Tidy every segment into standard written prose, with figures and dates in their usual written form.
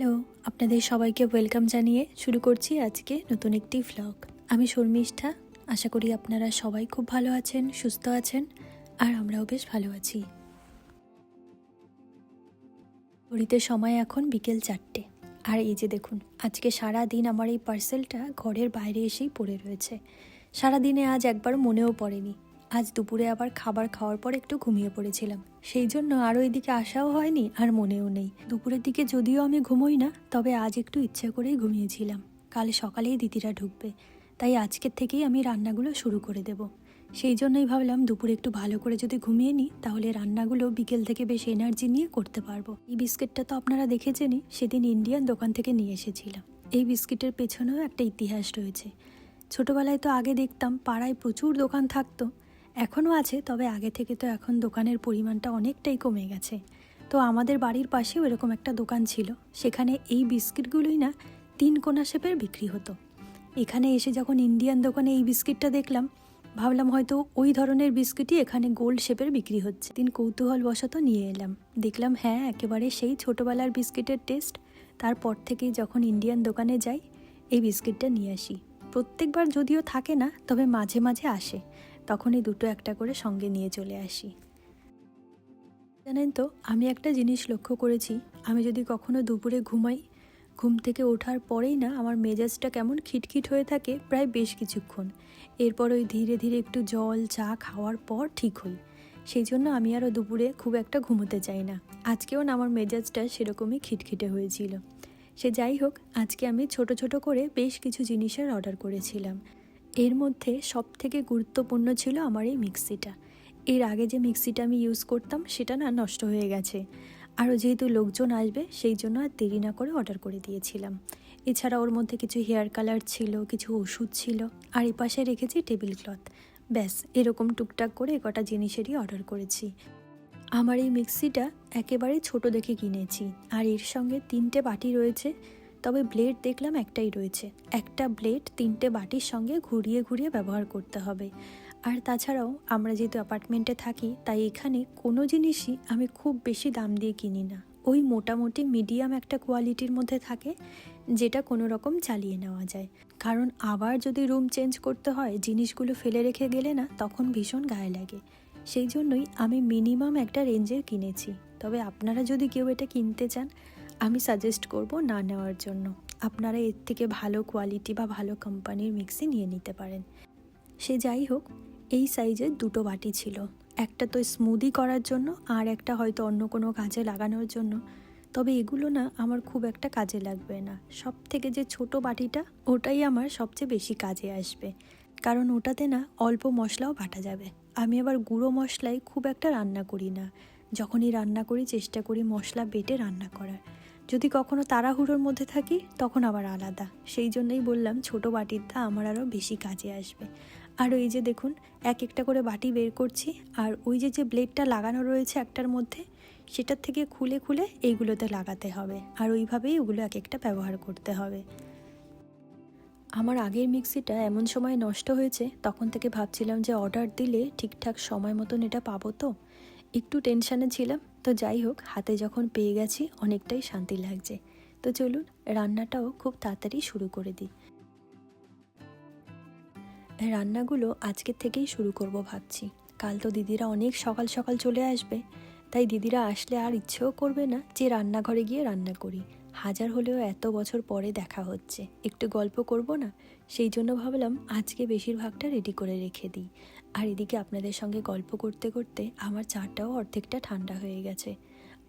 Hello, আপনাদের সবাইকে welcome জানিয়ে শুরু করছি আজকে নতুন একটি ভ্লগ। আমি শর্মিষ্ঠা। আশা করি আপনারা সবাই খুব ভালো আছেন, সুস্থ আছেন, আর আমরাও বেশ ভালো আছি। ঘড়িতে সময় এখন বিকেল 4টে। আর এই যে দেখুন, আজকে সারা দিন আমার এই পার্সেলটা ঘরের বাইরে এসেই পড়ে রয়েছে। সারাদিনে আজ একবার মনেও পড়েনি। আজ দুপুরে আবার খাবার খাওয়ার পর একটু ঘুমিয়ে পড়েছিলাম, সেই জন্য আরও এদিকে আসাও হয়নি আর মনেও নেই। দুপুরের দিকে যদিও আমি ঘুমোই না, তবে আজ একটু ইচ্ছা করেই ঘুমিয়েছিলাম। কাল সকালেই দিদিরা ঢুকবে, তাই আজকের থেকেই আমি রান্নাগুলো শুরু করে দেব। সেই জন্যই ভাবলাম দুপুরে একটু ভালো করে যদি ঘুমিয়ে নিই, তাহলে রান্নাগুলো বিকেল থেকে বেশ এনার্জি নিয়ে করতে পারবো। এই বিস্কিটটা তো আপনারা দেখেছেনই, সেদিন ইন্ডিয়ান দোকান থেকে নিয়ে এসেছিলাম। এই বিস্কিটের পেছনেও একটা ইতিহাস রয়েছে। ছোটবেলায় তো আগে দেখতাম পাড়ায় প্রচুর দোকান থাকতো, এখনও আছে, তবে আগে থেকে তো এখন দোকানের পরিমাণটা অনেকটাই কমে গেছে। তো আমাদের বাড়ির পাশেও এরকম একটা দোকান ছিল, সেখানে এই বিস্কিটগুলোই না 3 কোনা শেপের বিক্রি হতো। এখানে এসে যখন ইন্ডিয়ান দোকানে এই বিস্কিটটা দেখলাম, ভাবলাম হয়তো ওই ধরনের বিস্কিটই এখানে গোল্ড শেপের বিক্রি হচ্ছে। কৌতূহলবশত নিয়ে এলাম, দেখলাম হ্যাঁ, একেবারে সেই ছোটোবেলার বিস্কিটের টেস্ট। তারপর থেকেই যখন ইন্ডিয়ান দোকানে যাই, এই বিস্কিটটা নিয়ে আসি। প্রত্যেকবার যদিও থাকে না, তবে মাঝে মাঝে আসে, তখনই দুটো একটা করে সঙ্গে নিয়ে চলে আসি। জানেন তো, আমি একটা জিনিস লক্ষ্য করেছি, আমি যদি কখনো দুপুরে ঘুমাই, ঘুম থেকে ওঠার পরেই না আমার মেজাজটা কেমন খিটখিট হয়ে থাকে প্রায় বেশ কিছুক্ষণ। এরপর ওই ধীরে ধীরে একটু জল চা খাওয়ার পর ঠিক হই। সেই জন্য আমি আরও দুপুরে খুব একটা ঘুমোতে চাই না। আজকেও না আমার মেজাজটা সেরকমই খিটখিটে হয়েছিল। সে যাই হোক, আজকে আমি ছোট ছোট করে বেশ কিছু জিনিসের অর্ডার করেছিলাম। এর মধ্যে সবথেকে গুরুত্বপূর্ণ ছিল আমার এই মিক্সিটা। এর আগে যে মিক্সিটা আমি ইউজ করতাম সেটা না নষ্ট হয়ে গেছে, আরও যেহেতু লোকজন আসবে সেই জন্য আর দেরি না করে অর্ডার করে দিয়েছিলাম। এছাড়া ওর মধ্যে কিছু হেয়ার কালার ছিল, কিছু ওষুধ ছিল, আর এই পাশে রেখেছি টেবিল ক্লথ। ব্যাস, এরকম টুকটাক করে কটা জিনিসেরই অর্ডার করেছি। আমার এই মিক্সিটা একেবারে ছোট দেখে কিনেছি, আর এর সঙ্গে 3টে বাটি রয়েছে, তবে ব্লেড দেখলাম একটাই রয়েছে। একটা ব্লেড 3টে বাটির সঙ্গে ঘুরিয়ে ঘুরিয়ে ব্যবহার করতে হবে। আর তাছাড়াও আমরা যেহেতু অ্যাপার্টমেন্টে থাকি, তাই এখানে কোনো জিনিসই আমি খুব বেশি দাম দিয়ে কিনি না। ওই মোটামুটি মিডিয়াম একটা কোয়ালিটির মধ্যে থাকে, যেটা কোনো রকম চালিয়ে নেওয়া যায়। কারণ আবার যদি রুম চেঞ্জ করতে হয়, জিনিসগুলো ফেলে রেখে গেলে না তখন ভীষণ গায়ে লাগে। সেই জন্যই আমি মিনিমাম একটা রেঞ্জের কিনেছি। তবে আপনারা যদি কেউ এটা কিনতে চান, আমি সাজেস্ট করব না নেওয়ার জন্য। আপনারা এর থেকে ভালো কোয়ালিটি বা ভালো কোম্পানির মিক্সি নিয়ে নিতে পারেন। সে যাই হোক, এই সাইজের 2টো বাটি ছিল। একটা তো স্মুদি করার জন্য, আর একটা হয়তো অন্য কোনো কাজে লাগানোর জন্য। তবে এগুলো না আমার খুব একটা কাজে লাগবে না। সব থেকে যে ছোট বাটিটা, ওটাই আমার সবচেয়ে বেশি কাজে আসবে, কারণ ওটাতে না অল্প মশলাও বাটা যাবে। আমি আবার গুঁড়ো মশলায় খুব একটা রান্না করি না। যখনই রান্না করি চেষ্টা করি মশলা বেটে রান্না করার। যদি কখনো তাড়াহুড়োর মধ্যে থাকি তখন আবার আলাদা। সেই জন্যই বললাম ছোট বাটিরটা আমার আরও বেশি কাজে আসবে। আর ওই যে দেখুন, এক একটা করে বাটি বের করছি, আর ওই যে ব্লেডটা লাগানো রয়েছে একটার মধ্যে, সেটার থেকে খুলে খুলে এইগুলোতে লাগাতে হবে, আর ওইভাবেই ওগুলো এক একটা ব্যবহার করতে হবে। আমার আগের মিক্সিটা এমন সময় নষ্ট হয়েছে, তখন থেকে ভাবছিলাম যে অর্ডার দিলে ঠিকঠাক সময় মতন এটা পাবো তো। একটু টেনশানে ছিলাম, তো যাই হোক, হাতে যখন পেয়ে গেছি অনেকটাই শান্তি লাগছে। তো চলুন রান্নাটাও খুব তাড়াতাড়ি শুরু করে দিই। রান্নাগুলো আজকের থেকেই শুরু করব ভাবছি। কাল তো দিদিরা অনেক সকাল সকাল চলে আসবে, তাই দিদিরা আসলে আর ইচ্ছেও করবে না যে রান্নাঘরে গিয়ে রান্না করি। হাজার হলেও এত বছর পরে দেখা হচ্ছে, একটু গল্প করব না? সেই জন্য ভাবলাম আজকে বেশিরভাগটা রেডি করে রেখে দিই। আর এদিকে আপনাদের সঙ্গে গল্প করতে করতে আমার চাটাও অর্ধেকটা ঠান্ডা হয়ে গেছে।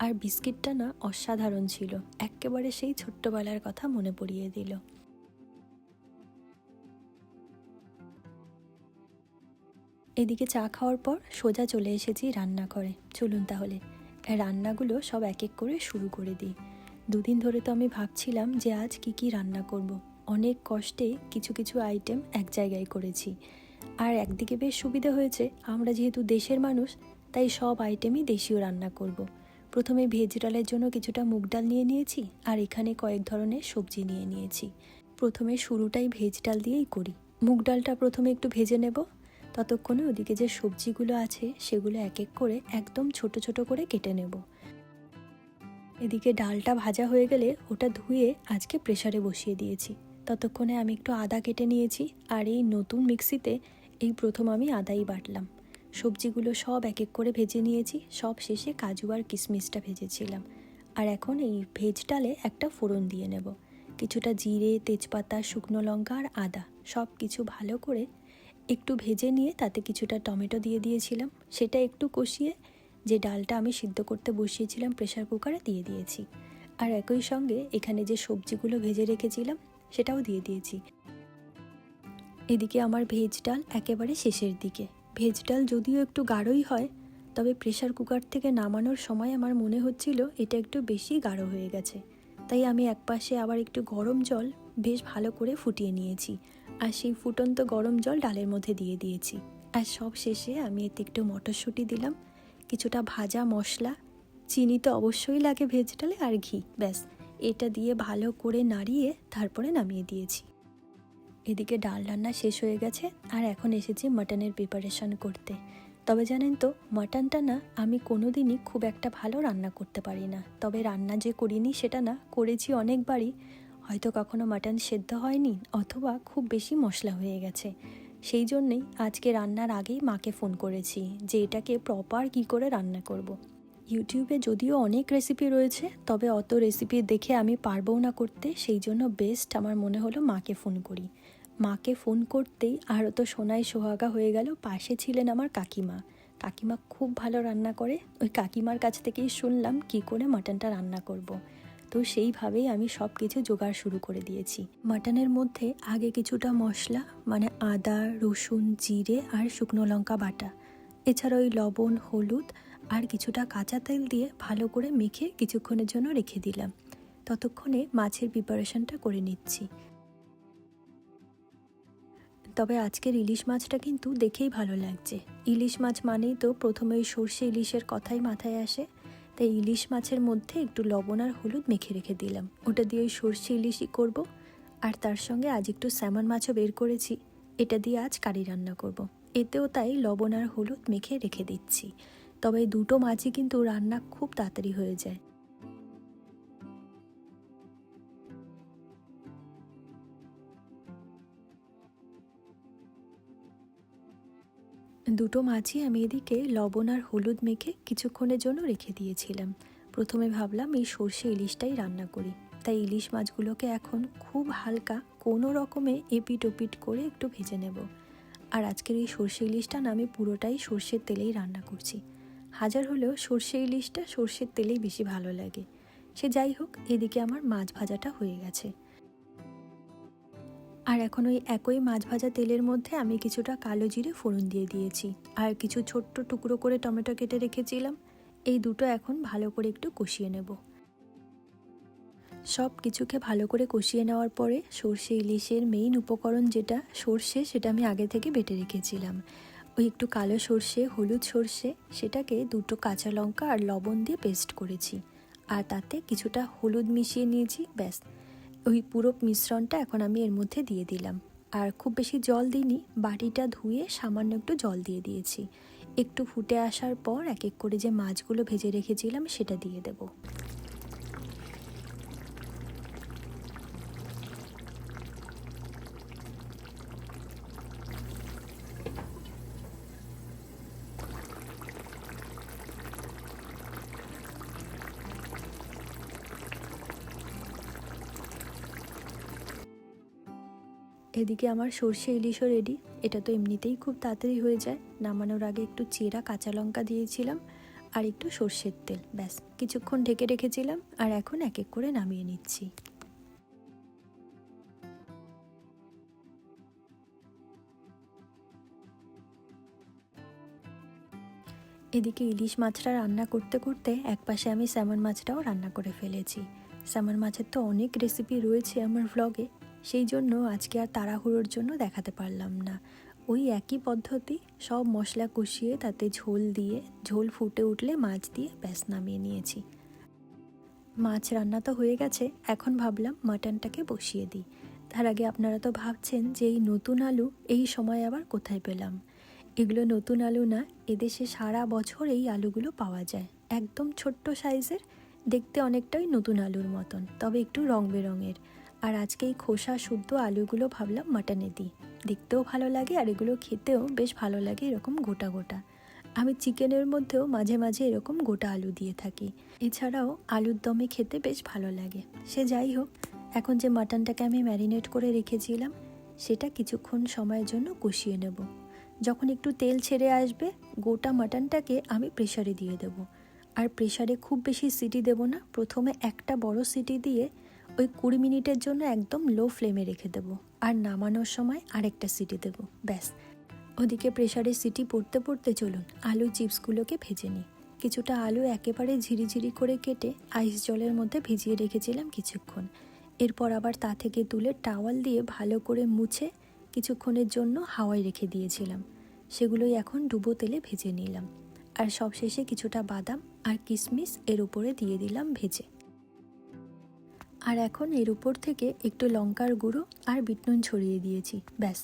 আর বিস্কিটটা না অসাধারণ ছিল, একেবারে সেই ছোট্টবেলার কথা মনে পড়িয়ে দিল। এদিকে চা খাওয়ার পর সোজা চলে এসেছি রান্নাঘরে। চলুন তাহলে রান্নাগুলো সব এক এক করে শুরু করে দিই। দুদিন ধরে তো আমি ভাবছিলাম যে আজ কি রান্না করব। অনেক কষ্টে কিছু কিছু আইটেম এক জায়গায় করেছি। আর একদিকে বেশ সুবিধা হয়েছে, আমরা যেহেতু দেশের মানুষ, তাই সব আইটেমই দেশীয় রান্না করব। প্রথমে ভেজ ডালের জন্য কিছুটা মুগ ডাল নিয়ে নিয়েছি, আর এখানে কয়েক ধরনের সবজি নিয়ে নিয়েছি। প্রথমে শুরুটাই ভেজ ডাল দিয়েই করি। মুগ ডালটা প্রথমে একটু ভেজে নেব, ততক্ষণে ওদিকে যে সবজিগুলো আছে সেগুলো এক এক করে একদম ছোট ছোট করে কেটে নেব। এদিকে ডালটা ভাজা হয়ে গেলে ওটা ধুয়ে আজকে প্রেসারে বসিয়ে দিয়েছি। ততক্ষণে আমি একটু আদা কেটে নিয়েছি, আর এই নতুন মিক্সিতে এই প্রথম আমি আদাই বাটলাম। সবজিগুলো সব এক এক করে ভেজে নিয়েছি, সব শেষে কাজু আর কিশমিশটা ভেজেছিলাম। আর এখন এই ভেজ ডালে একটা ফোড়ন দিয়ে নেব। কিছুটা জিরে, তেজপাতা, শুকনো লঙ্কা আর আদা সব কিছু ভালো করে একটু ভেজে নিয়ে তাতে কিছুটা টমেটো দিয়ে দিয়েছিলাম। সেটা একটু কষিয়ে যে ডালটা আমি সিদ্ধ করতে বসিয়েছিলাম প্রেসার কুকারে দিয়ে দিয়েছি। আর একই সঙ্গে এখানে যে সবজিগুলো ভেজে রেখেছিলাম সেটাও দিয়ে দিয়েছি। এদিকে আমার ভেজ ডাল একেবারে শেষের দিকে। ভেজ ডাল যদিও একটু গাঢ়ই হয়, তবে প্রেসার কুকার থেকে নামানোর সময় আমার মনে হচ্ছিল এটা একটু বেশি গাঢ় হয়ে গেছে। তাই আমি একপাশে আবার একটু গরম জল বেশ ভালো করে ফুটিয়ে নিয়েছি, আর সেই ফুটন্ত গরম জল ডালের মধ্যে দিয়ে দিয়েছি। আর সব শেষে আমি এতে একটু মটরশুঁটি দিলাম, কিছুটা ভাজা মশলা, চিনি তো অবশ্যই লাগে ভেজ ডালে, আর ঘি। ব্যাস এটা দিয়ে ভালো করে নাড়িয়ে তারপরে নামিয়ে দিয়েছি। এদিকে ডাল রান্না শেষ হয়ে গেছে, আর এখন এসেছি মাটনের প্রিপারেশন করতে। তবে জানেন তো, মাটনটা না আমি কোনো দিনই খুব একটা ভালো রান্না করতে পারি না। তবে রান্না যে করিনি সেটা না, করেছি অনেকবারই। হয়তো কখনো মাটন সেদ্ধ হয়নি, অথবা খুব বেশি মশলা হয়ে গেছে। সেই জন্যেই আজকে রান্নার আগেই মাকে ফোন করেছি যে এটাকে প্রপার কী করে রান্না করব। ইউটিউবে যদিও অনেক রেসিপি রয়েছে, তবে অত রেসিপি দেখে আমি পারবও না করতে। সেই জন্য বেস্ট আমার মনে হলো মাকে ফোন করি। মাকে ফোন করতেই আরও তো সোনায় সোহাগা হয়ে গেল। পাশে ছিলেন আমার কাকিমা। কাকিমা খুব ভালো রান্না করে। ওই কাকিমার কাছ থেকেই শুনলাম কি করে মাটনটা রান্না করব। তো সেইভাবেই আমি সব কিছু জোগাড় শুরু করে দিয়েছি। মাটনের মধ্যে আগে কিছুটা মশলা, মানে আদা, রসুন, জিরে আর শুকনো লঙ্কা বাটা, এছাড়া ওই লবণ, হলুদ আর কিছুটা কাঁচা তেল দিয়ে ভালো করে মেখে কিছুক্ষণের জন্য রেখে দিলাম। ততক্ষণে মাছের প্রিপারেশনটা করে নিচ্ছি। তবে আজকের ইলিশ মাছটা কিন্তু দেখেই ভালো লাগছে। ইলিশ মাছ মানেই তো প্রথমে ওই সর্ষে ইলিশের কথাই মাথায় আসে। তাই ইলিশ মাছের মধ্যে একটু লবণ আর হলুদ মেখে রেখে দিলাম। ওটা দিয়ে ওই সর্ষে ইলিশই করব। আর তার সঙ্গে আজ একটু স্যামন মাছও বের করেছি, এটা দিয়ে আজ কারি রান্না করব। এতেও তাই লবণ আর হলুদ মেখে রেখে দিচ্ছি। তবে দুটো মাছই কিন্তু রান্না খুব তাড়াতাড়ি হয়ে যায়। দুটো মাছই আমি এদিকে লবণ আর হলুদ মেখে কিছুক্ষণের জন্য রেখে দিয়েছিলাম। প্রথমে ভাবলাম এই সর্ষে ইলিশটাই রান্না করি। তাই ইলিশ মাছগুলোকে এখন খুব হালকা কোনো রকমে এপিট ওপিট করে একটু ভেজে নেব। আর আজকের এই সর্ষে ইলিশটা না আমি পুরোটাই সর্ষের তেলেই রান্না করছি। হাজার হলেও সর্ষে ইলিশটা সর্ষের তেলেই বেশি ভালো লাগে। সে যাই হোক, এদিকে আমার মাছ ভাজাটা হয়ে গেছে। আর এখন ওই একই মাছ ভাজা তেলের মধ্যে আমি কিছুটা কালো জিরে ফোড়ন দিয়ে দিয়েছি, আর কিছু ছোট্ট টুকরো করে টমেটো কেটে রেখেছিলাম। এই দুটো এখন ভালো করে একটু কষিয়ে নেব। সব কিছুকে ভালো করে কষিয়ে নেওয়ার পরে সর্ষে ইলিশের মেইন উপকরণ যেটা সর্ষে, সেটা আমি আগে থেকে বেটে রেখেছিলাম। ওই একটু কালো সর্ষে, হলুদ সর্ষে, সেটাকে দুটো কাঁচা লঙ্কা আর লবণ দিয়ে পেস্ট করেছি। আর তাতে কিছুটা হলুদ মিশিয়ে নিয়েছি। ব্যাস ওই পুরো মিশ্রণটা এখন আমি এর মধ্যে দিয়ে দিলাম। আর খুব বেশি জল দিইনি, বাটিটা ধুয়ে সামান্য একটু জল দিয়ে দিয়েছি। একটু ফুটে আসার পর এক এক করে যে মাছগুলো ভেজে রেখেছিলাম সেটা দিয়ে দেব। এদিকে আমার সর্ষে ইলিশও রেডি। এটা তো এমনিতেই খুব তাড়াতাড়ি হয়ে যায়। নামানোর আগে একটু চেরা কাঁচা লঙ্কা দিয়েছিলাম আর একটু সর্ষের তেল, ব্যাস কিছুক্ষণ ঢেকে রেখেছিলাম। আর এখন এক এক করে নামিয়ে নিচ্ছি। এদিকে ইলিশ মাছটা রান্না করতে করতে একপাশে আমি স্যামন মাছটাও রান্না করে ফেলেছি। স্যামন মাছের তো অনেক রেসিপি রয়েছে আমার ভ্লগে, সেই জন্য আজকে আর তাড়াহুড়োর জন্য দেখাতে পারলাম না। ওই একই পদ্ধতি, সব মশলা কষিয়ে তাতে ঝোল দিয়ে, ঝোল ফুটে উঠলে মাছ দিয়ে ব্যাস নামিয়ে নিয়েছি। মাছ রান্না তো হয়ে গেছে, এখন ভাবলাম মাটনটাকে বসিয়ে দিই। তার আগে আপনারা তো ভাবছেন যে এই নতুন আলু এই সময় আবার কোথায় পেলাম। এগুলো নতুন আলু না, এদেশে সারা বছর এই আলুগুলো পাওয়া যায়। একদম ছোট্ট সাইজের, দেখতে অনেকটাই নতুন আলুর মতন, তবে একটু রং বেরঙের। আর আজকে এই খোসা শুদ্ধ আলুগুলো ভাবলাম মাটনে দিই, দেখতেও ভালো লাগে আর এগুলো খেতেও বেশ ভালো লাগে এরকম গোটা গোটা। আমি চিকেনের মধ্যেও মাঝে মাঝে এরকম গোটা আলু দিয়ে থাকি। এছাড়াও আলুর দমে খেতে বেশ ভালো লাগে। সে যাই হোক, এখন যে মাটনটাকে আমি ম্যারিনেট করে রেখেছিলাম সেটা কিছুক্ষণ সময়ের জন্য কষিয়ে নেব। যখন একটু তেল ছেড়ে আসবে, গোটা মাটনটাকে আমি প্রেসারে দিয়ে দেব। আর প্রেসারে খুব বেশি সিটি দেব না, প্রথমে একটা বড় সিটি দিয়ে ওই 20 মিনিটের জন্য একদম লো ফ্লেমে রেখে দেব। আর নামানোর সময় আরেকটা সিটি দেব, ব্যাস। ওদিকে প্রেসারে সিটি পড়তে পড়তে চলুন আলু চিপসগুলোকে ভেজে নিই। কিছুটা আলু একেবারে ঝিরিঝিরি করে কেটে আইস জলের মধ্যে ভিজিয়ে রেখেছিলাম কিছুক্ষণ। এরপর আবার তা থেকে তুলে টাওয়াল দিয়ে ভালো করে মুছে কিছুক্ষণের জন্য হাওয়ায় রেখে দিয়েছিলাম। সেগুলোই এখন ডুবো তেলে ভেজে নিলাম। আর সবশেষে কিছুটা বাদাম আর কিশমিশ এর উপরে দিয়ে দিলাম ভেজে। আর এখন এর উপর থেকে একটু লঙ্কার গুঁড়ো আর বিট নুন ছড়িয়ে দিয়েছি, ব্যাস।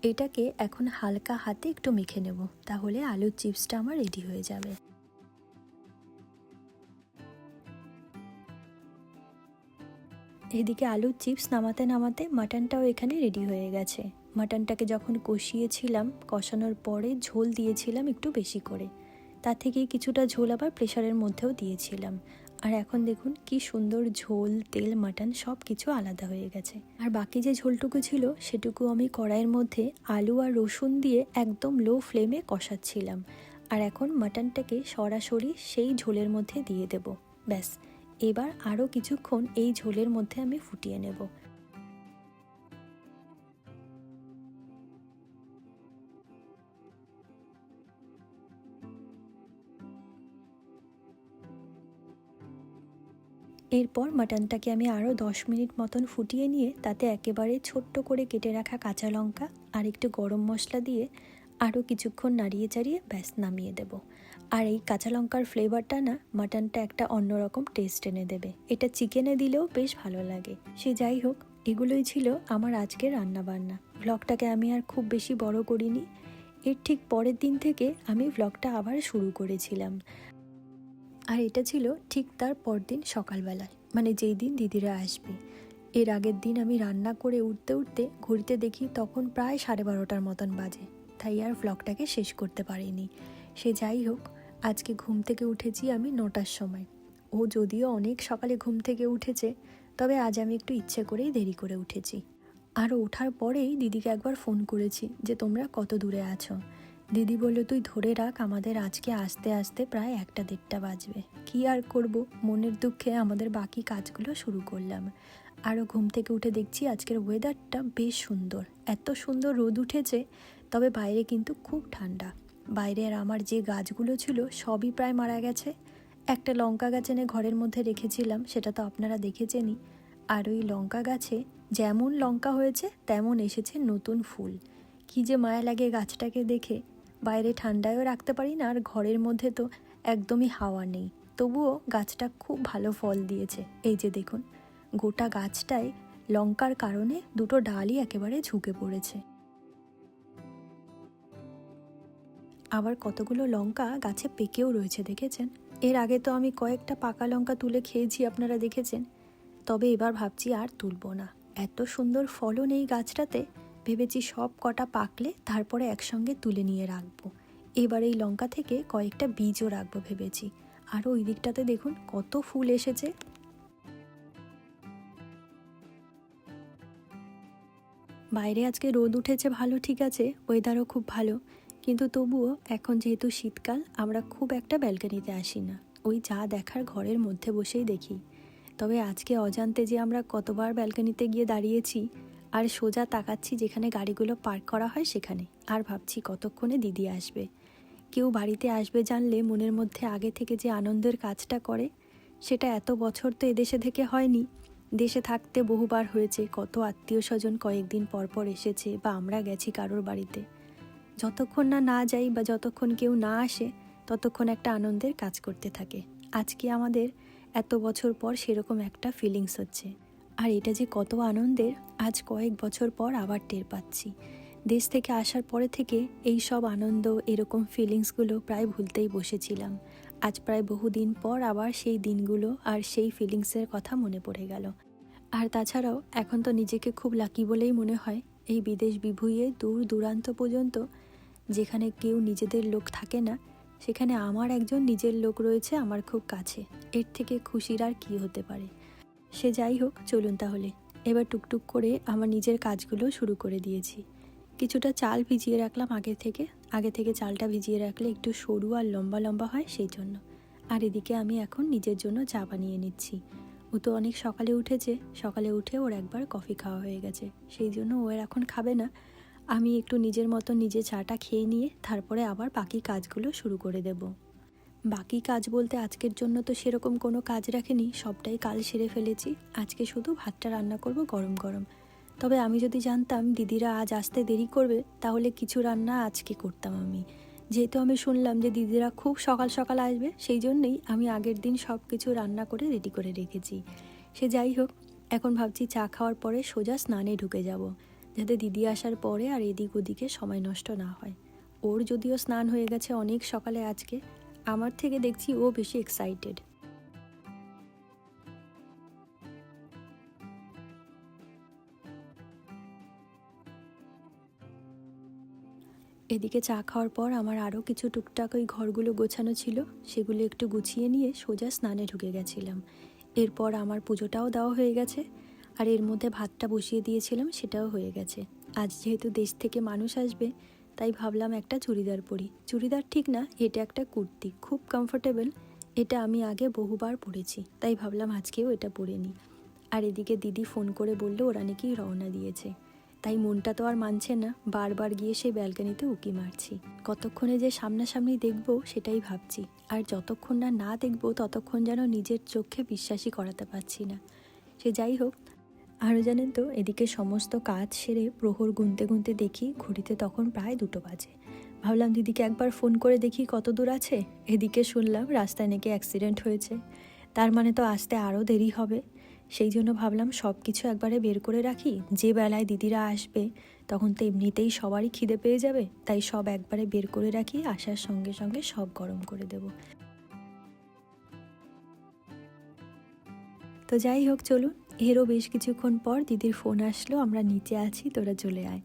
এটাকে এখন হালকা হাতে একটু মেখে নেব, তাহলে আলুর চিপসটা আমার রেডি হয়ে যাবে। এদিকে আলুর চিপস নামাতে নামাতে মাটনটাও এখানে রেডি হয়ে গেছে। মাটনটাকে যখন কষিয়েছিলাম, কষানোর পরে ঝোল দিয়েছিলাম একটু বেশি করে, তা থেকেই কিছুটা ঝোল আবার প্রেশারের মধ্যেও দিয়েছিলাম। আর এখন দেখুন কি সুন্দর ঝোল, তেল, মাটন সব কিছু আলাদা হয়ে গেছে। আর বাকি যে ঝোলটুকু ছিল সেটুকু আমি কড়াইয়ের মধ্যে আলু আর রসুন দিয়ে একদম লো ফ্লেমে কষাচ্ছিলাম। আর এখন মাটনটাকে সরাসরি সেই ঝোলের মধ্যে দিয়ে দেব, ব্যাস। এবার আরও কিছুক্ষণ এই ঝোলের মধ্যে আমি ফুটিয়ে নেব। এরপর মাটনটাকে আমি আরও 10 মিনিট মতন ফুটিয়ে নিয়ে তাতে একেবারে ছোট্ট করে কেটে রাখা কাঁচা লঙ্কা আর একটু গরম মশলা দিয়ে আরও কিছুক্ষণ নাড়িয়ে চাড়িয়ে ব্যাস নামিয়ে দেব। আর এই কাঁচা লঙ্কার ফ্লেভারটা না মাটনটা একটা অন্যরকম টেস্ট এনে দেবে। এটা চিকেনে দিলেও বেশ ভালো লাগে। সে যাই হোক, এগুলোই ছিল আমার আজকের রান্নাবান্না। ভ্লগটাকে আমি আর খুব বেশি বড় করিনি। এর ঠিক পরের দিন থেকে আমি ভ্লগটা আবার শুরু করেছিলাম। আর এটা ছিল ঠিক তার পরদিন সকালবেলায়, মানে যেই দিন দিদিরা আসবে। এর আগের দিন আমি রান্না করে উঠতে উঠতে ঘড়িতে দেখি তখন প্রায় 12:30টার মতন বাজে, তাই আর ভ্লগটাকে শেষ করতে পারিনি। সে যাই হোক, আজকে ঘুম থেকে উঠেছি আমি 9টার সময়। ও যদিও অনেক সকালে ঘুম থেকে উঠেছে, তবে আজ আমি একটু ইচ্ছে করেই দেরি করে উঠেছি। আর ওঠার পরেই দিদিকে একবার ফোন করেছি যে তোমরা কত দূরে আছো। দিদি বলল তুই ধরে রাখ, আমাদের আজকে আসতে আসতে প্রায় 1টা-1:30 বাজবে। কি আর করব, মনের দুঃখে আমাদের বাকি কাজগুলো শুরু করলাম। আরও ঘুম থেকে উঠে দেখছি আজকের ওয়েদারটা বেশ সুন্দর, এত সুন্দর রোদ উঠেছে। তবে বাইরে কিন্তু খুব ঠান্ডা। বাইরে আর আমার যে গাছগুলো ছিল সবই প্রায় মারা গেছে। একটা লঙ্কা গাছ এনে ঘরের মধ্যে রেখেছিলাম, সেটা তো আপনারা দেখেছেনই। আর ওই লঙ্কা গাছে যেমন লঙ্কা হয়েছে তেমন এসেছে নতুন ফুল। কি যে মায়া লাগে গাছটাকে দেখে। বাইরে ঠান্ডায়ও রাখতে পারি না, আর ঘরের মধ্যে তো একদমই হাওয়া নেই, তবুও গাছটা খুব ভালো ফল দিয়েছে। এই যে দেখুন, গোটা গাছটায় লঙ্কার কারণে দুটো ডালই একেবারে ঝুঁকে পড়েছে। আবার কতগুলো লঙ্কা গাছে পেকেও রয়েছে, দেখেছেন? এর আগে তো আমি কয়েকটা পাকা লঙ্কা তুলে খেয়েছি, আপনারা দেখেছেন। তবে এবার ভাবছি আর তুলবো না। এত সুন্দর ফলন এই গাছটাতে, ভেবেছি সব কটা পাকলে তারপরে একসঙ্গে তুলে নিয়ে রাখবো। এবার এই লঙ্কা থেকে কয়েকটা বীজও রাখবো ভেবেছি। আরও ওই দিকটাতে দেখুন কত ফুল এসেছে। বাইরে আজকে রোদ উঠেছে ভালো, ঠিক আছে, ওয়েদারও খুব ভালো, কিন্তু তবুও এখন যেহেতু শীতকাল আমরা খুব একটা ব্যালকনিতে আসি না। ওই যা দেখার ঘরের মধ্যে বসেই দেখি। তবে আজকে অজান্তে যে আমরা কতবার ব্যালকনিতে গিয়ে দাঁড়িয়েছি আর সোজা তাকাচ্ছি যেখানে গাড়িগুলো পার্ক করা হয় সেখানে, আর ভাবছি কতক্ষণে দিদি আসবে। কেউ বাড়িতে আসবে জানলে মনের মধ্যে আগে থেকে যে আনন্দের কাজটা করে, সেটা এত বছর তো এদেশে থেকে হয়নি। দেশে থাকতে বহুবার হয়েছে, কত আত্মীয় স্বজন কয়েকদিন পর পর এসেছে বা আমরা গেছি কারোর বাড়িতে। যতক্ষণ না না যাই বা যতক্ষণ কেউ না আসে ততক্ষণ একটা আনন্দের কাজ করতে থাকে। আজকে আমাদের এত বছর পর সেরকম একটা ফিলিংস হচ্ছে। আর এটা যে কত আনন্দের আজ কয়েক বছর পর আবার টের পাচ্ছি। দেশ থেকে আসার পরে থেকে এই সব আনন্দ, এরকম ফিলিংসগুলো প্রায় ভুলতেই বসেছিলাম। আজ প্রায় বহুদিন পর আবার সেই দিনগুলো আর সেই ফিলিংসের কথা মনে পড়ে গেল। আর তাছাড়াও এখন তো নিজেকে খুব লাকি বলেই মনে হয়, এই বিদেশ বিভুঁইয়ে দূর দূরান্ত পর্যন্ত যেখানে কেউ নিজেদের লোক থাকে না, সেখানে আমার একজন নিজের লোক রয়েছে আমার খুব কাছে। এর থেকে খুশির আর কী হতে পারে। সে যাই হোক, চলুন তাহলে এবার টুকটুক করে আমার নিজের কাজগুলো শুরু করে দিয়েছি। কিছুটা চাল ভিজিয়ে রাখলাম আগে থেকে চালটা ভিজিয়ে রাখলে একটু সরু আর লম্বা লম্বা হয়, সেই জন্য। আর এদিকে আমি এখন নিজের জন্য চা বানিয়ে নিচ্ছি। ও তো অনেক সকালে উঠেছে, সকালে উঠে ওর একবার কফি খাওয়া হয়ে গেছে, সেই জন্য ও এখন খাবে না। আমি একটু নিজের মতো নিজে চাটা খেয়ে নিয়ে তারপরে আবার বাকি কাজগুলো শুরু করে দেব। বাকি কাজ বলতে আজকের জন্য তো সেরকম কোনো কাজ রাখিনি, সবটাই কাল সেরে ফেলেছি। আজকে শুধু ভাতটা রান্না করব গরম গরম। তবে আমি যদি জানতাম দিদিরা আজ আসতে দেরি করবে, তাহলে কিছু রান্না আজকে করতাম আমি। যেহেতু আমি শুনলাম যে দিদিরা খুব সকাল সকাল আসবে, সেই জন্যই আমি আগের দিন সব কিছু রান্না করে রেডি করে রেখেছি। সে যাই হোক, এখন ভাবছি চা খাওয়ার পরে সোজা স্নানে ঢুকে যাব, যাতে দিদি আসার পরে আর এদিক ওদিকে সময় নষ্ট না হয়। ওর যদিও স্নান হয়ে গেছে অনেক সকালে আজকে, আমার থেকে দেখছি ও বেশি এক্সাইটেড। এদিকে চা খাওয়ার পর আমার আরও কিছু টুকটাক ওই ঘরগুলো গোছানো ছিল, সেগুলো একটু গুছিয়ে নিয়ে সোজা স্নানে ঢুকে গেছিলাম। এরপর আমার পুজোটাও দেওয়া হয়ে গেছে, আর এর মধ্যে ভাতটা বসিয়ে দিয়েছিলাম, সেটাও হয়ে গেছে। আজ যেহেতু দেশ থেকে মানুষ আসবে, তাই ভাবলাম একটা চুড়িদার পরি। চুড়িদার ঠিক না, এটা একটা কুর্তি, খুব কমফোর্টেবল। এটা আমি আগে বহুবার পরেছি, তাই ভাবলাম আজকেও এটা পরে নিই। আর এদিকে দিদি ফোন করে বললো ওরা নাকি রওনা দিয়েছে, তাই মনটা তো আর মানছে না, বারবার গিয়ে সেই ব্যালকনিতে উকি মারছি। কতক্ষণে যে সামনাসামনি দেখবো সেটাই ভাবছি, আর যতক্ষণ না না দেখবো ততক্ষণ যেন নিজের চোখে বিশ্বাসই করাতে পারছি না। সে যাই হোক, আরও জানেন তো, এদিকে সমস্ত কাজ সেরে প্রহর গুনতে গুনতে দেখি ঘড়িতে তখন প্রায় 2টো বাজে। ভাবলাম দিদিকে একবার ফোন করে দেখি কত দূর আছে। এদিকে শুনলাম রাস্তায় নাকি অ্যাক্সিডেন্ট হয়েছে, তার মানে তো আসতে আরও দেরি হবে। সেই জন্য ভাবলাম সব কিছু একবারে বের করে রাখি, যে বেলায় দিদিরা আসবে তখন তো এমনিতেই সবারই খিদে পেয়ে যাবে, তাই সব একবারে বের করে রাখি, আসার সঙ্গে সঙ্গে সব গরম করে দেব। তো যাই হোক, চলুন। এরও বেশ কিছুক্ষণ পর দিদির ফোন আসলো, আমরা নিচে আছি, তোরা চলে আয়।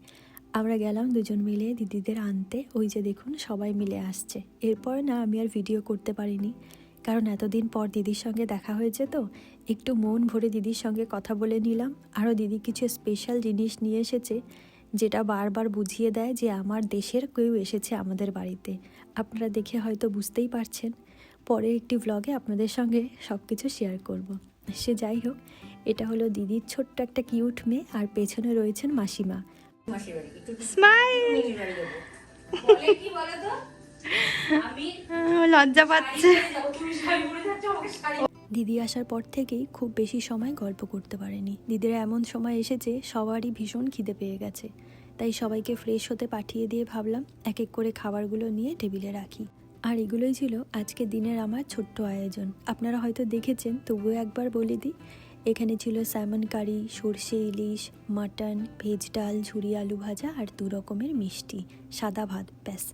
আমরা গেলাম দুজন মিলে দিদিদের আনতে। ওই যে দেখুন সবাই মিলে আসছে। এরপর না আমি আর ভিডিও করতে পারিনি, কারণ এতদিন পর দিদির সঙ্গে দেখা হয়েছে, তো একটু মন ভরে দিদির সঙ্গে কথা বলে নিলাম। আরও দিদি কিছু স্পেশাল জিনিস নিয়ে এসেছে, যেটা বারবার বুঝিয়ে দেয় যে আমার দেশের কেউ এসেছে আমাদের বাড়িতে। আপনারা দেখে হয়তো বুঝতেই পারছেন। পরের একটি ব্লগে আপনাদের সঙ্গে সব কিছু শেয়ার করব। সে যাই হোক, এটা হলো দিদির ছোট্ট একটা কিউট মেয়ে, আর পেছনে রয়েছেন মাসিমা। লজ্জা পাচ্ছে। দিদি আসার পর থেকেই খুব বেশি সময় গল্প করতে পারেনি। দিদিরা এমন সময় এসেছে সবারই ভীষণ খিদে পেয়ে গেছে, তাই সবাইকে ফ্রেশ হতে পাঠিয়ে দিয়ে ভাবলাম এক এক করে খাবারগুলো নিয়ে টেবিলে রাখি। আর এগুলোই ছিল আজকে দিনের আমার ছোট্ট আয়োজন। আপনারা হয়তো দেখেছেন, তবুও একবার বলে দিই। এখানে ছিল স্যামন কারি, সর্ষে ইলিশ, মাটন, ভেজ ডাল, ঝুরি আলু ভাজা আর 2 রকমের মিষ্টি, সাদা ভাত, ব্যাস।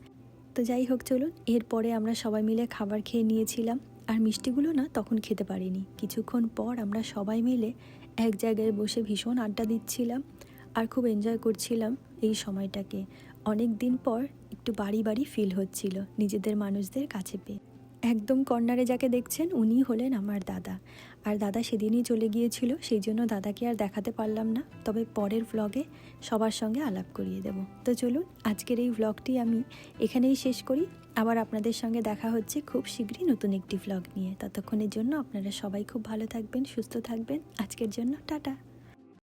তো যাই হোক, চলুন। এরপরে আমরা সবাই মিলে খাবার খেয়ে নিয়েছিলাম, আর মিষ্টিগুলো না তখন খেতে পারিনি। কিছুক্ষণ পর আমরা সবাই মিলে এক জায়গায় বসে ভীষণ আড্ডা দিচ্ছিলাম, আর খুব এনজয় করছিলাম এই সময়টাকে। অনেক দিন পর একটু বাড়ি বাড়ি ফিল হচ্ছিল নিজেদের মানুষদের কাছে পেয়ে। একদম কর্নারে যাকে দেখছেন উনি হলেন আমার দাদা, আর দাদা সেদিনই চলে গিয়েছিল, সেই জন্য দাদাকে আর দেখাতে পারলাম না। তবে পরের ভ্লগে সবার সঙ্গে আলাপ করিয়ে দেব। তো চলুন, আজকের এই ভ্লগটি আমি এখানেই শেষ করি। আবার আপনাদের সঙ্গে দেখা হচ্ছে খুব শীঘ্রই নতুন একটি ভ্লগ নিয়ে। ততক্ষণের জন্য আপনারা সবাই খুব ভালো থাকবেন, সুস্থ থাকবেন। আজকের জন্য টাটা।